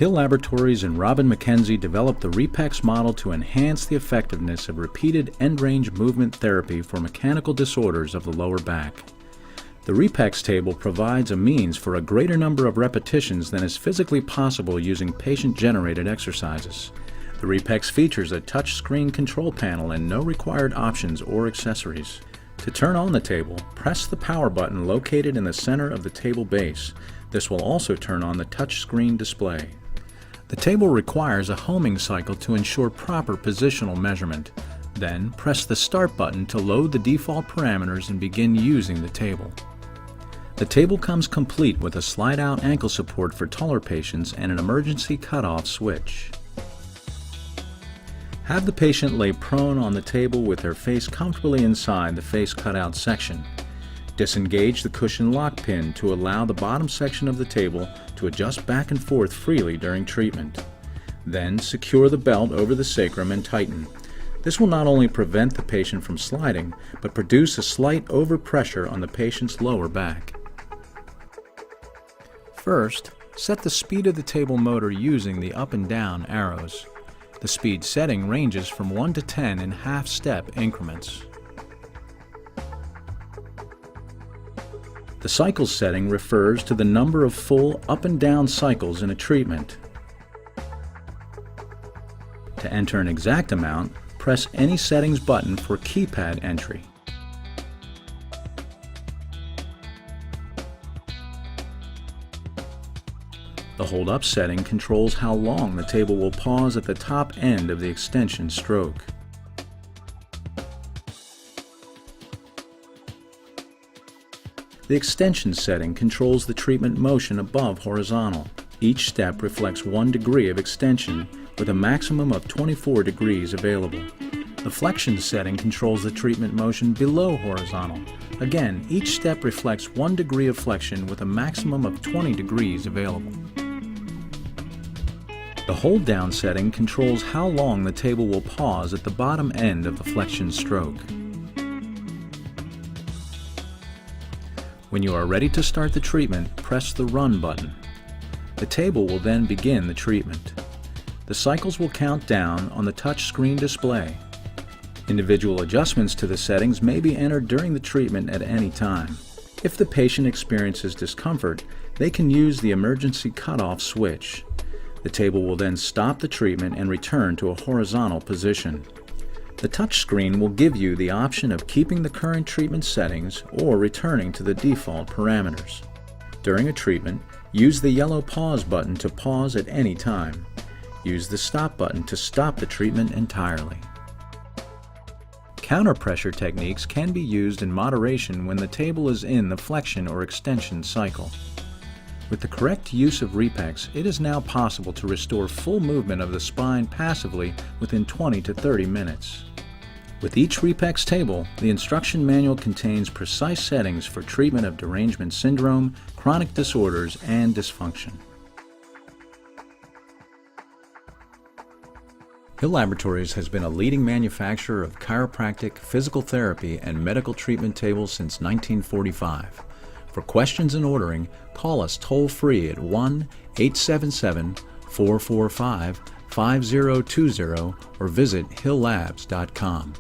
Hill Laboratories and Robin McKenzie developed the Repex model to enhance the effectiveness of repeated end-range movement therapy for mechanical disorders of the lower back. The Repex table provides a means for a greater number of repetitions than is physically possible using patient-generated exercises. The Repex features a touch-screen control panel and no required options or accessories. To turn on the table, press the power button located in the center of the table base. This will also turn on the touch-screen display. The table requires a homing cycle to ensure proper positional measurement. Then, press the Start button to load the default parameters and begin using the table. The table comes complete with a slide-out ankle support for taller patients and an emergency cutoff switch. Have the patient lay prone on the table with their face comfortably inside the face cutout section. Disengage the cushion lock pin to allow the bottom section of the table to adjust back and forth freely during treatment. Then secure the belt over the sacrum and tighten. This will not only prevent the patient from sliding, but produce a slight overpressure on the patient's lower back. First, set the speed of the table motor using the up and down arrows. The speed setting ranges from 1 to 10 in half-step increments. The cycle setting refers to the number of full up and down cycles in a treatment. To enter an exact amount, press any settings button for keypad entry. The hold up setting controls how long the table will pause at the top end of the extension stroke. The extension setting controls the treatment motion above horizontal. Each step reflects 1 degree of extension with a maximum of 24 degrees available. The flexion setting controls the treatment motion below horizontal. Again, each step reflects 1 degree of flexion with a maximum of 20 degrees available. The hold down setting controls how long the table will pause at the bottom end of the flexion stroke. When you are ready to start the treatment, press the Run button. The table will then begin the treatment. The cycles will count down on the touch screen display. Individual adjustments to the settings may be entered during the treatment at any time. If the patient experiences discomfort, they can use the emergency cutoff switch. The table will then stop the treatment and return to a horizontal position. The touch screen will give you the option of keeping the current treatment settings or returning to the default parameters. During a treatment, use the yellow pause button to pause at any time. Use the stop button to stop the treatment entirely. Counterpressure techniques can be used in moderation when the table is in the flexion or extension cycle. With the correct use of Repex, it is now possible to restore full movement of the spine passively within 20 to 30 minutes. With each Repex table, the instruction manual contains precise settings for treatment of derangement syndrome, chronic disorders, and dysfunction. Hill Laboratories has been a leading manufacturer of chiropractic, physical therapy, and medical treatment tables since 1945. For questions and ordering, call us toll-free at 1-877-445-5020 or visit hilllabs.com.